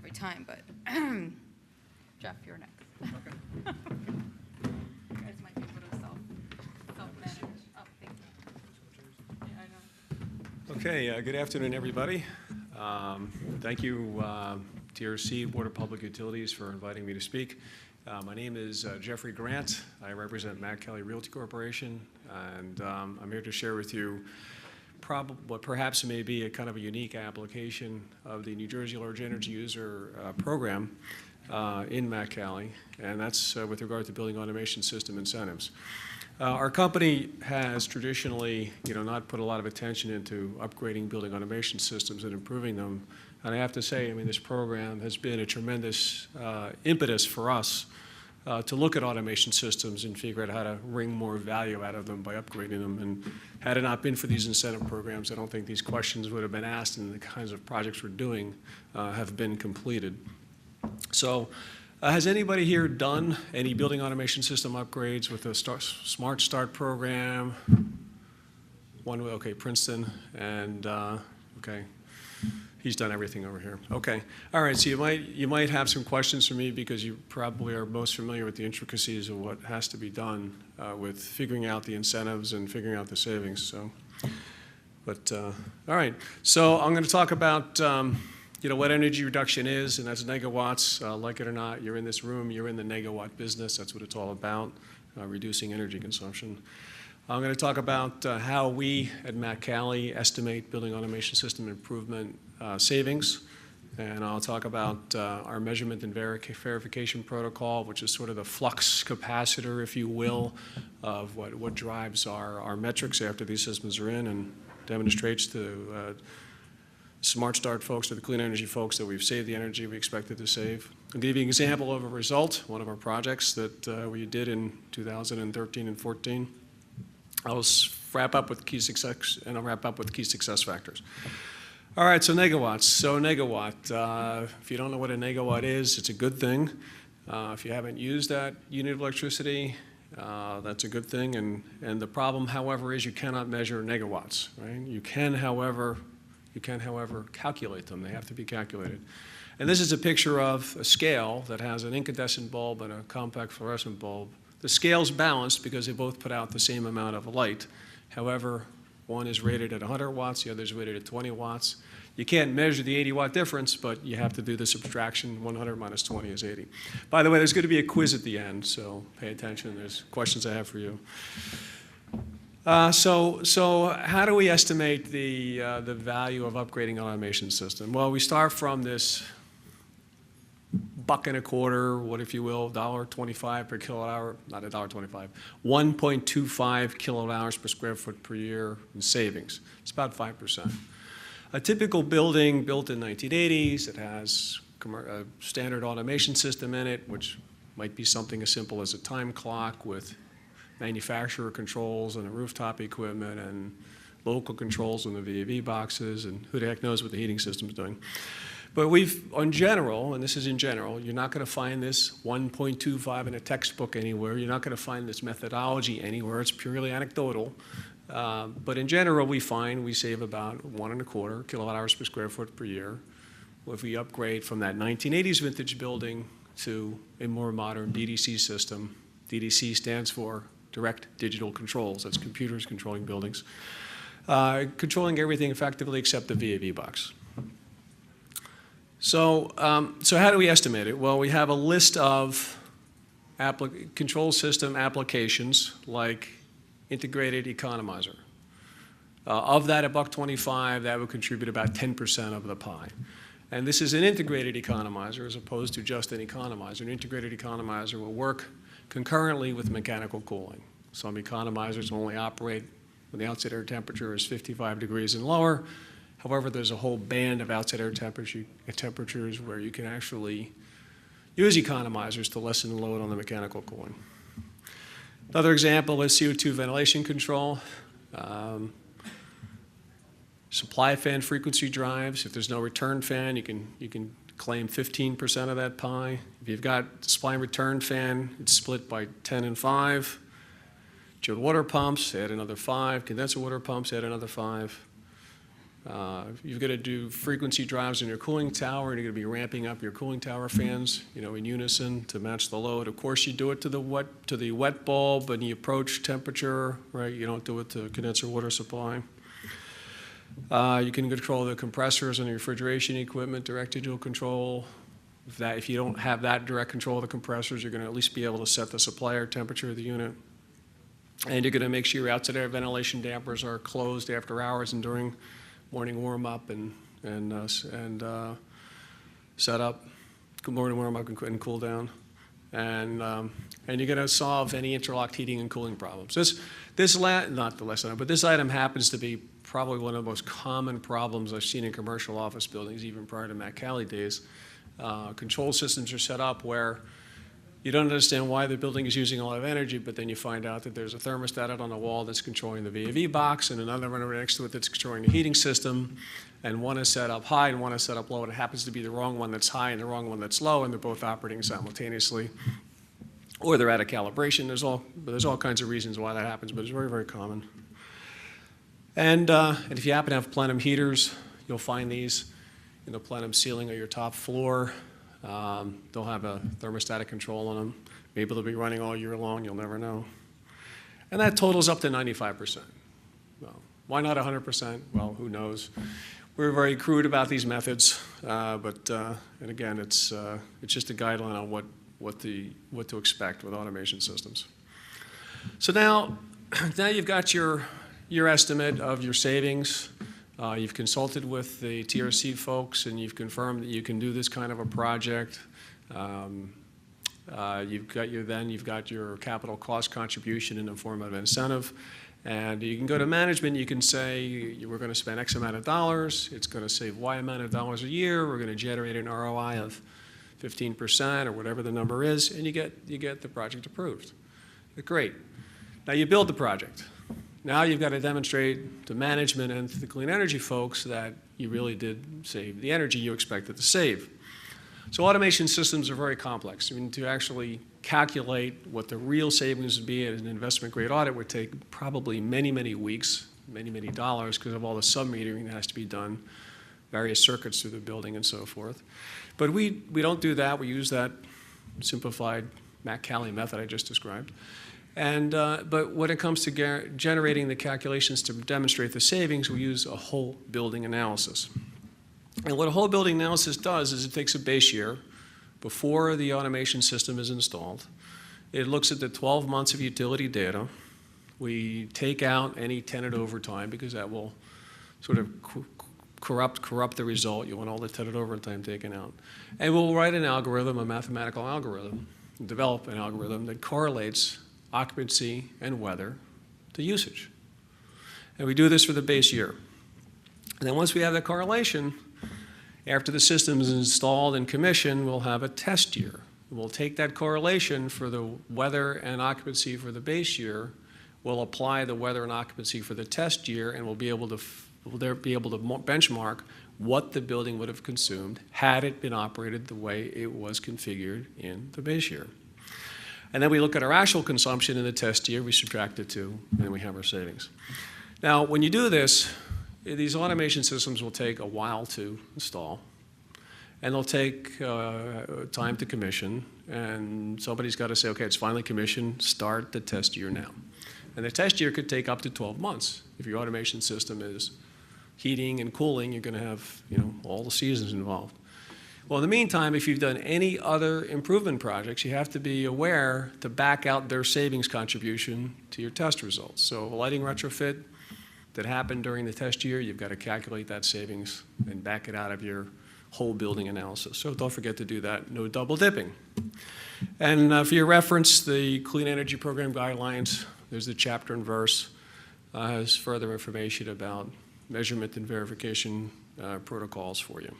every time, but Jeff, you're next. Okay. You guys might be able to self-manage. Oh, thank you. Yeah, I know. Okay, good afternoon, everybody. Thank you, TRC, Board of Public Utilities, for inviting me to speak. My name is Jeffrey Grant. I represent Matt Kelly Realty Corporation, and I'm here to share with you what perhaps may be a kind of a unique application of the New Jersey Large Energy User Program in Matt Kelly, and that's with regard to building automation system incentives. Our company has traditionally, not put a lot of attention into upgrading building automation systems and improving them. And I have to say, this program has been a tremendous impetus for us to look at automation systems and figure out how to wring more value out of them by upgrading them. And had it not been for these incentive programs, I don't think these questions would have been asked, and the kinds of projects we're doing have been completed. So has anybody here done any building automation system upgrades with the Smart Start program? One, okay, Princeton, and okay. He's done everything over here. Okay. All right. So you might have some questions for me because you probably are most familiar with the intricacies of what has to be done with figuring out the incentives and figuring out the savings. So, but all right. So I'm going to talk about what energy reduction is, and that's megawatts. Like it or not, you're in this room. You're in the megawatt business. That's what it's all about, reducing energy consumption. I'm going to talk about how we at Matt Kelly estimate building automation system improvement savings, and I'll talk about our measurement and verification protocol, which is sort of the flux capacitor, if you will, of what drives our metrics after these systems are in, and demonstrates to Smart Start folks, to the clean energy folks, that we've saved the energy we expected to save. I'll give you an example of a result, one of our projects that we did in 2013 and 14. I'll wrap up with key success, and I'll wrap up with key success factors. All right, so megawatts. So negawatt, if you don't know what a negawatt is, it's a good thing. If you haven't used that unit of electricity, that's a good thing. And the problem, however, is you cannot measure negawatts, right? You can, however, calculate them. They have to be calculated. And this is a picture of a scale that has an incandescent bulb and a compact fluorescent bulb. The scale's balanced because they both put out the same amount of light. However, one is rated at 100 watts, the other is rated at 20 watts. You can't measure the 80-watt difference, but you have to do the subtraction. 100 minus 20 is 80. By the way, there's going to be a quiz at the end, so pay attention. There's questions I have for you. So how do we estimate the value of upgrading an automation system? Well, we start from this $1.25, what if you will, $1.25 per kilowatt hour, not $1.25, 1.25 kilowatt hours per square foot per year in savings. It's about 5%. A typical building built in the 1980s, it has a standard automation system in it, which might be something as simple as a time clock with manufacturer controls and the rooftop equipment and local controls on the VAV boxes, and who the heck knows what the heating system is doing. But in general, and this is in general, you're not going to find this 1.25 in a textbook anywhere. You're not going to find this methodology anywhere. It's purely anecdotal. But in general, we find we save about 1.25 kilowatt hours per square foot per year if we upgrade from that 1980s vintage building to a more modern DDC system. DDC stands for Direct Digital Controls. That's computers controlling buildings, controlling everything effectively except the VAV box. So how do we estimate it? Well, we have a list of control system applications like integrated economizer. Of that, $1.25, that would contribute about 10% of the pie. And this is an integrated economizer as opposed to just an economizer. An integrated economizer will work concurrently with mechanical cooling. Some economizers only operate when the outside air temperature is 55 degrees and lower. However, there's a whole band of outside air temperatures where you can actually use economizers to lessen the load on the mechanical cooling. Another example is CO2 ventilation control. Supply fan frequency drives. If there's no return fan, you can claim 15% of that pie. If you've got supply and return fan, it's split by 10 and 5. Chilled water pumps, add another 5. Condenser water pumps, add another 5. You've got to do frequency drives in your cooling tower, and you're going to be ramping up your cooling tower fans, in unison to match the load. Of course, you do it to the wet bulb and the approach temperature, right? You don't do it to condenser water supply. You can control the compressors and the refrigeration equipment, direct digital control. If you don't have that direct control of the compressors, you're going to at least be able to set the supply air temperature of the unit. And you're going to make sure your outside air ventilation dampers are closed after hours and during morning warm-up and set up, morning warm-up and cool down. And you're going to solve any interlocked heating and cooling problems. This item happens to be probably one of the most common problems I've seen in commercial office buildings, even prior to Matt Cali days. Control systems are set up where you don't understand why the building is using a lot of energy, but then you find out that there's a thermostat out on the wall that's controlling the VAV box and another one right next to it that's controlling the heating system. And one is set up high and one is set up low, and it happens to be the wrong one that's high and the wrong one that's low, and they're both operating simultaneously. Or they're out of calibration. There's all kinds of reasons why that happens, but it's very, very common. And if you happen to have plenum heaters, you'll find these in the plenum ceiling of your top floor. They'll have a thermostatic control on them. Maybe they'll be running all year long, you'll never know. And that totals up to 95%. Well, why not 100%? Well, who knows? We're very crude about these methods, and again, it's just a guideline on what to expect with automation systems. So now you've got your estimate of your savings. You've consulted with the TRC folks, and you've confirmed that you can do this kind of a project. You've got your capital cost contribution in the form of incentive. And you can go to management, you can say, we're going to spend X amount of dollars, it's going to save Y amount of dollars a year, we're going to generate an ROI of 15% or whatever the number is, and you get the project approved. Great. Now you build the project. Now you've got to demonstrate to management and to the clean energy folks that you really did save the energy you expected to save. So automation systems are very complex. I mean, to actually calculate what the real savings would be at an investment grade audit would take probably many, many weeks, many, many dollars because of all the sub-metering that has to be done, various circuits through the building and so forth. But we don't do that. We use that simplified Matt Cali method I just described. And, but when it comes to generating the calculations to demonstrate the savings, we use a whole building analysis. And what a whole building analysis does is it takes a base year before the automation system is installed. It looks at the 12 months of utility data. We take out any tenant overtime because that will sort of corrupt the result. You want all the tenant overtime taken out. And we'll write an algorithm, a mathematical algorithm, develop an algorithm that correlates occupancy and weather to usage. And we do this for the base year. And then once we have that correlation, after the system is installed and commissioned, we'll have a test year. We'll take that correlation for the weather and occupancy for the base year, we'll apply the weather and occupancy for the test year, and we'll be able to benchmark what the building would have consumed had it been operated the way it was configured in the base year. And then we look at our actual consumption in the test year, we subtract the two, and then we have our savings. Now, when you do this, these automation systems will take a while to install, and they'll take time to commission, and somebody's got to say, okay, it's finally commissioned, start the test year now. And the test year could take up to 12 months. If your automation system is heating and cooling, you're going to have all the seasons involved. Well, in the meantime, if you've done any other improvement projects, you have to be aware to back out their savings contribution to your test results. So a lighting retrofit that happened during the test year, you've got to calculate that savings and back it out of your whole building analysis. So don't forget to do that. No double dipping. And for your reference, the Clean Energy Program Guidelines, there's the chapter and verse, has further information about measurement and verification protocols for you.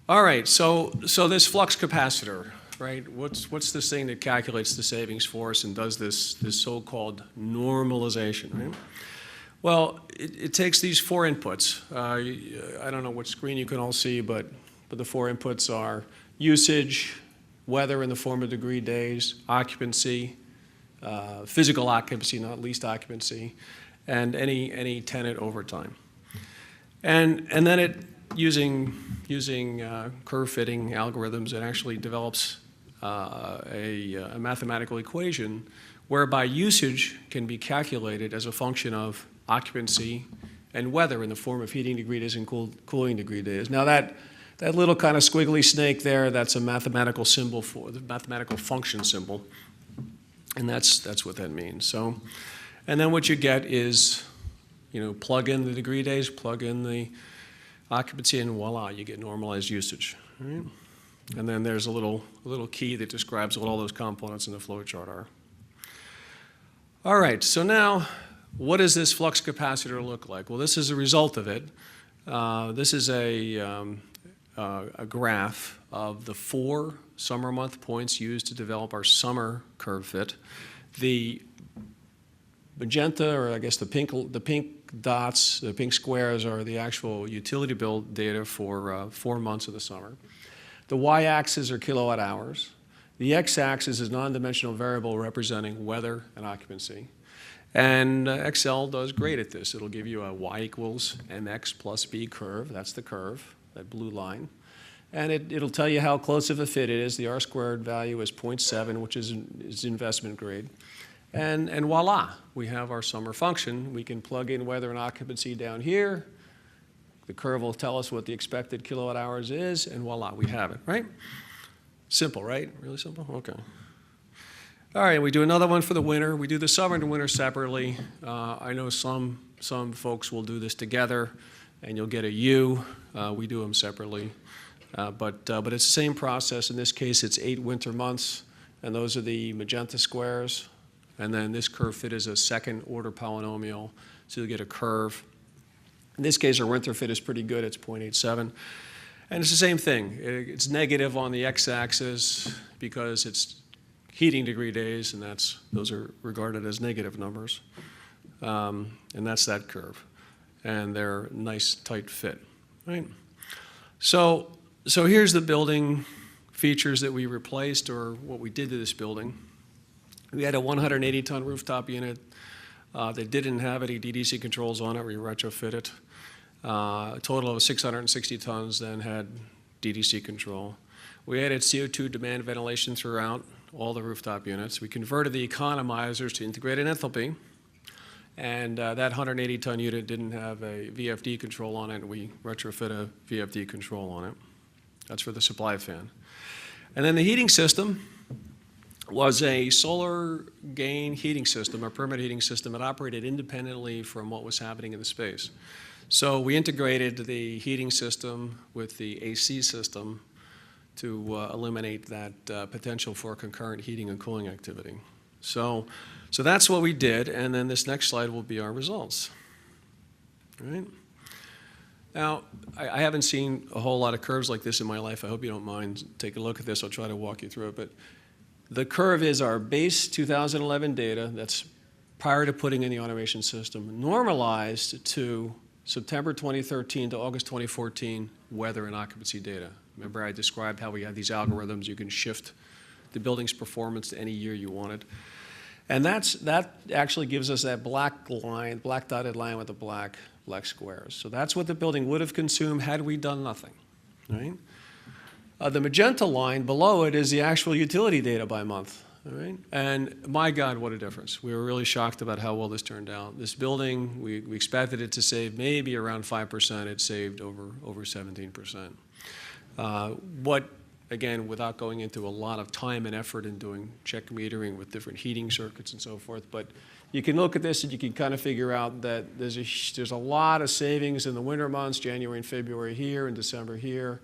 All right, so this flux capacitor, right? What's this thing that calculates the savings for us and does this so-called normalization, right? Well, it takes these four inputs. I don't know what screen you can all see, but the four inputs are usage, weather in the form of degree days, occupancy, physical occupancy, not least occupancy, and any tenant over time. And then it, using curve fitting algorithms, it actually develops a mathematical equation whereby usage can be calculated as a function of occupancy and weather in the form of heating degree days and cooling degree days. Now that little kind of squiggly snake there, that's a mathematical symbol for the mathematical function symbol, and that's what that means. So, and then what you get is, plug in the degree days, plug in the occupancy, and voila, you get normalized usage. Right? And then there's a little key that describes what all those components in the flow chart are. All right, so now, what does this flux capacitor look like? Well, this is a result of it. This is a graph of the 4 summer month points used to develop our summer curve fit. The magenta, or I guess the pink dots, the pink squares are the actual utility bill data for 4 months of the summer. The y-axis are kilowatt hours. The x-axis is non-dimensional variable representing weather and occupancy. And Excel does great at this. It'll give you a y equals mx plus b curve. That's the curve, that blue line. And it'll tell you how close of a fit it is. The R squared value is 0.7, which is investment grade. And voila, we have our summer function. We can plug in weather and occupancy down here. The curve will tell us what the expected kilowatt hours is, and voila, we have it, right? Simple, right? Really simple? Okay. All right, we do another one for the winter. We do the summer and the winter separately. I know some folks will do this together, and you'll get a U. We do them separately. But it's the same process. In this case, it's 8 winter months, and those are the magenta squares. And then this curve fit is a second-order polynomial, so you'll get a curve. In this case, our winter fit is pretty good. It's 0.87. And it's the same thing. It's negative on the x-axis because it's heating degree days, and those are regarded as negative numbers. And that's that curve. And they're nice, tight fit, right? So here's the building features that we replaced, or what we did to this building. We had a 180-ton rooftop unit that didn't have any DDC controls on it. We retrofit it. A total of 660 tons then had DDC control. We added CO2 demand ventilation throughout all the rooftop units. We converted the economizers to integrated enthalpy. And that 180-ton unit didn't have a VFD control on it. We retrofit a VFD control on it. That's for the supply fan. And then the heating system was a solar gain heating system, a permanent heating system that operated independently from what was happening in the space. So we integrated the heating system with the AC system to eliminate that potential for concurrent heating and cooling activity. So that's what we did, and then this next slide will be our results. All right? Now, I haven't seen a whole lot of curves like this in my life. I hope you don't mind. Take a look at this. I'll try to walk you through it. But the curve is our base 2011 data that's prior to putting in the automation system, normalized to September 2013 to August 2014 weather and occupancy data. Remember I described how we had these algorithms. You can shift the building's performance to any year you wanted. And that actually gives us that black line, black dotted line with the black squares. So that's what the building would have consumed had we done nothing, right? The magenta line below it is the actual utility data by month, all right? And my God, what a difference. We were really shocked about how well this turned out. This building, we expected it to save maybe around 5%. It saved over 17%. Again, without going into a lot of time and effort in doing check metering with different heating circuits and so forth, but you can look at this and you can kind of figure out that there's a lot of savings in the winter months, January and February here and December here.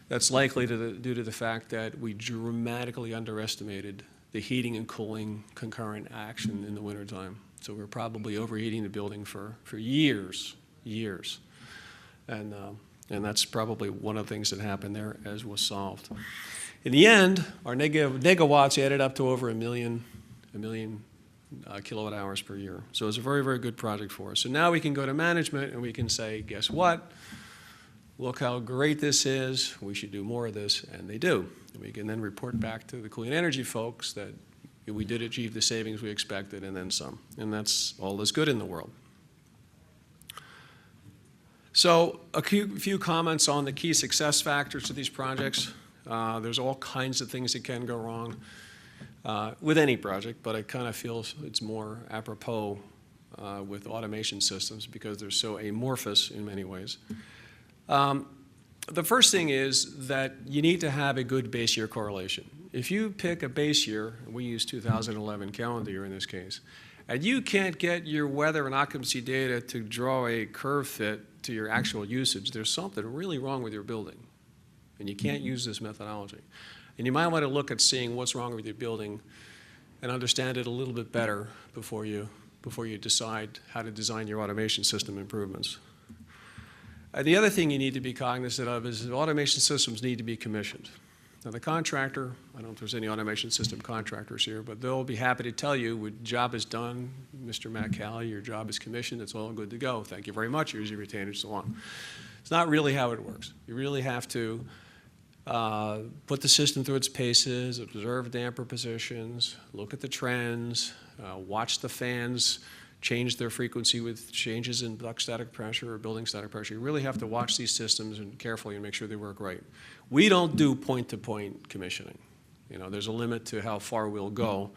That's likely due to the fact that we dramatically underestimated the heating and cooling concurrent action in the wintertime. So we're probably overheating the building for years. And that's probably one of the things that happened there as was solved. In the end, our negawatts added up to over a million kilowatt hours per year. So it's a very, very good project for us. So now we can go to management and we can say, guess what? Look how great this is. We should do more of this, and they do. And we can then report back to the clean energy folks that we did achieve the savings we expected and then some. And that's all that's good in the world. So a few comments on the key success factors to these projects. There's all kinds of things that can go wrong with any project, but I kind of feel it's more apropos with automation systems because they're so amorphous in many ways. The first thing is that you need to have a good base year correlation. If you pick a base year, and we use 2011 calendar year in this case, and you can't get your weather and occupancy data to draw a curve fit to your actual usage, there's something really wrong with your building, and you can't use this methodology. And you might want to look at seeing what's wrong with your building and understand it a little bit better before you decide how to design your automation system improvements. The other thing you need to be cognizant of is that automation systems need to be commissioned. Now the contractor, I don't know if there's any automation system contractors here, but they'll be happy to tell you, your job is done, Mr. McCallie, your job is commissioned, it's all good to go. Thank you very much, here's your retainage, so on. It's not really how it works. You really have to put the system through its paces, observe damper positions, look at the trends, watch the fans change their frequency with changes in duct static pressure or building static pressure. You really have to watch these systems and carefully and make sure they work right. We don't do point-to-point commissioning. You know, there's a limit to how far we'll go,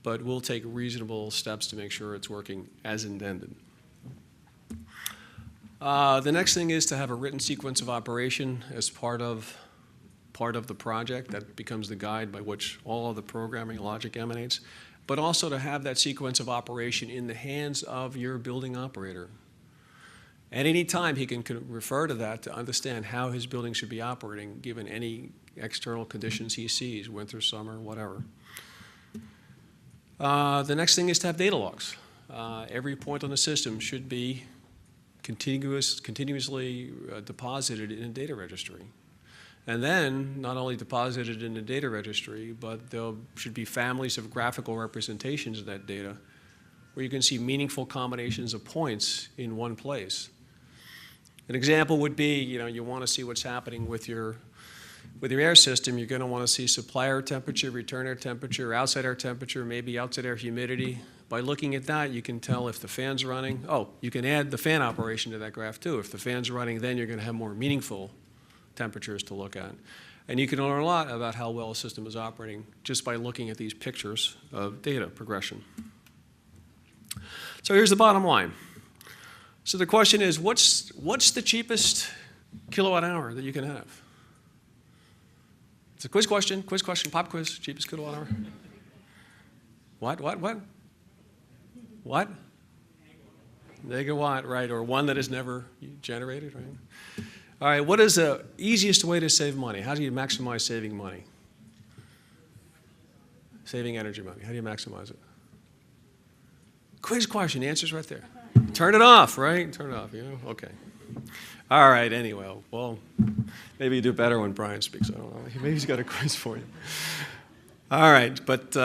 but we'll take reasonable steps to make sure it's working as intended. The next thing is to have a written sequence of operation as part of the project. That becomes the guide by which all of the programming logic emanates, but also to have that sequence of operation in the hands of your building operator. At any time, he can refer to that to understand how his building should be operating given any external conditions he sees, winter, summer, whatever. The next thing is to have data logs. Every point on the system should be continuously deposited in a data registry. And then, not only deposited in the data registry, but there should be families of graphical representations of that data where you can see meaningful combinations of points in one place. An example would be, you want to see what's happening with your air system. You're going to want to see supply air temperature, return air temperature, outside air temperature, maybe outside air humidity. By looking at that, you can tell if the fan's running. Oh, you can add the fan operation to that graph too. If the fan's running, then you're going to have more meaningful temperatures to look at. And you can learn a lot about how well a system is operating just by looking at these pictures of data progression. So here's the bottom line. So the question is, what's the cheapest kilowatt hour that you can have? It's a quiz question, pop quiz, cheapest kilowatt hour. What? Megawatt, right, or one that is never generated, right? All right, what is the easiest way to save money? How do you maximize saving money? Saving energy money, how do you maximize it? Quiz question, the answer's right there. Turn it off, right? Turn it off, okay. All right, anyway, well, maybe you do better when Brian speaks, I don't know. Maybe he's got a quiz for you. All right, but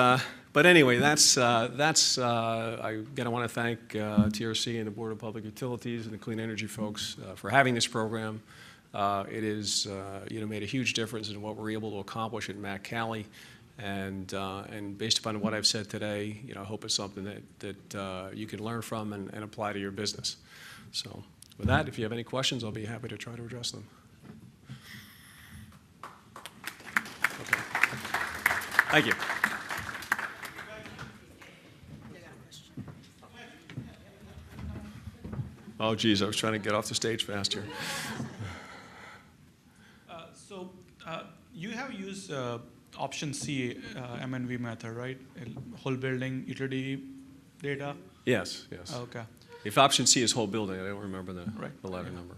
anyway, I again, I want to thank TRC and the Board of Public Utilities and the Clean Energy folks for having this program. It is, made a huge difference in what we're able to accomplish at McCallie, and based upon what I've said today, I hope it's something that you can learn from and apply to your business. So, with that, if you have any questions, I'll be happy to try to address them. Okay. Thank you. Oh, geez, I was trying to get off the stage fast here. You have used option C, MNV method, right? Whole building utility data? Yes. Okay. If option C is whole building, I don't remember the letter number.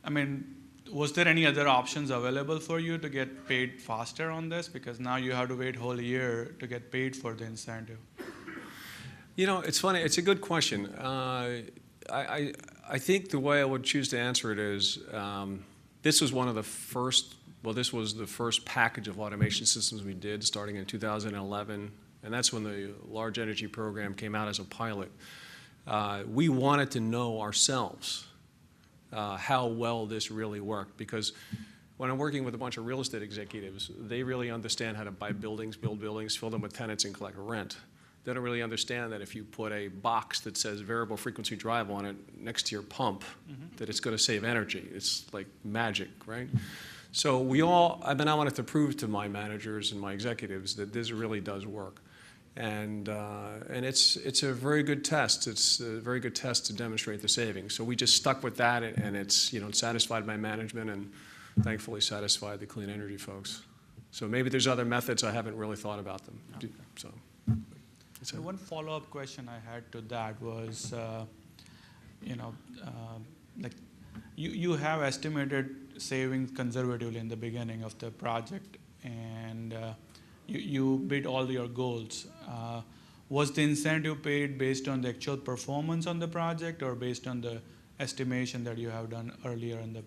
I mean, was there any other options available for you to get paid faster on this? Because now you have to wait a whole year to get paid for the incentive. It's funny. It's a good question. I think the way I would choose to answer it is this was one of the first, this was the first package of automation systems we did starting in 2011, and that's when the large energy program came out as a pilot. We wanted to know ourselves how well this really worked, because when I'm working with a bunch of real estate executives, they really understand how to buy buildings, build buildings, fill them with tenants, and collect rent. they don't really understand that if you put a box that says variable frequency drive on it next to your pump, that it's going to save energy. It's like magic, right? So I wanted to prove to my managers and my executives that this really does work. And it's a very good test. It's a very good test to demonstrate the savings. So we just stuck with that, and it's, it satisfied my management and thankfully satisfied the clean energy folks. So maybe there's other methods, I haven't really thought about them. Okay. So one follow-up question I had to that was, like you have estimated savings conservatively in the beginning of the project, and you beat all your goals. Was the incentive paid based on the actual performance on the project, or based on the estimation that you have done earlier in the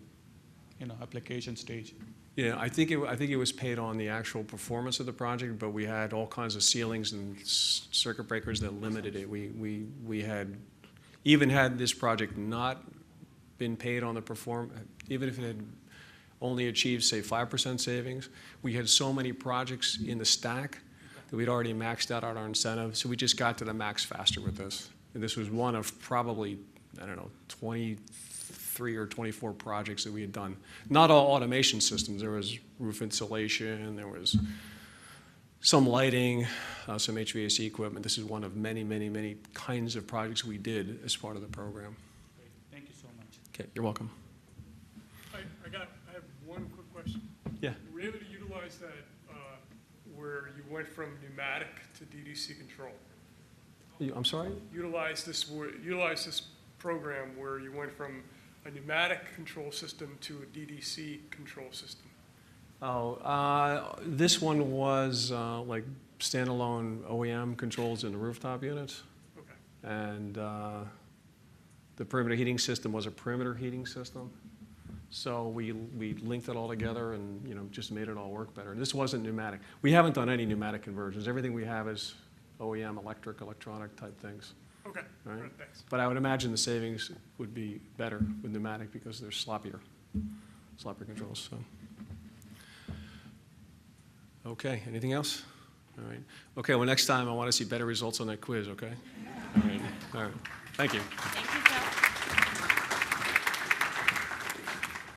application stage? Yeah, I think it was paid on the actual performance of the project, but we had all kinds of ceilings and circuit breakers that limited it. We had, even had this project not been paid on the even if it had only achieved, say, 5% savings, we had so many projects in the stack that we'd already maxed out our incentive, so we just got to the max faster with this. And this was one of probably, 23 or 24 projects that we had done. Not all automation systems. There was roof insulation, there was some lighting, some HVAC equipment. This is one of many, many, many kinds of projects we did as part of the program. Great. Thank you so much. Okay, you're welcome. I have one quick question. Yeah. Were you able to utilize that where you went from pneumatic to DDC control? I'm sorry? Utilize this program where you went from a pneumatic control system to a DDC control system. Oh, this one was like standalone OEM controls in the rooftop units. Okay. And the perimeter heating system was a perimeter heating system. So we linked it all together and just made it all work better. And this wasn't pneumatic. We haven't done any pneumatic conversions. Everything we have is OEM, electronic type things. Okay. Right? All right, thanks. But I would imagine the savings would be better with pneumatic because they're sloppier controls. So. Okay, anything else? All right. Okay, well, next time I want to see better results on that quiz, okay? All right. Thank you.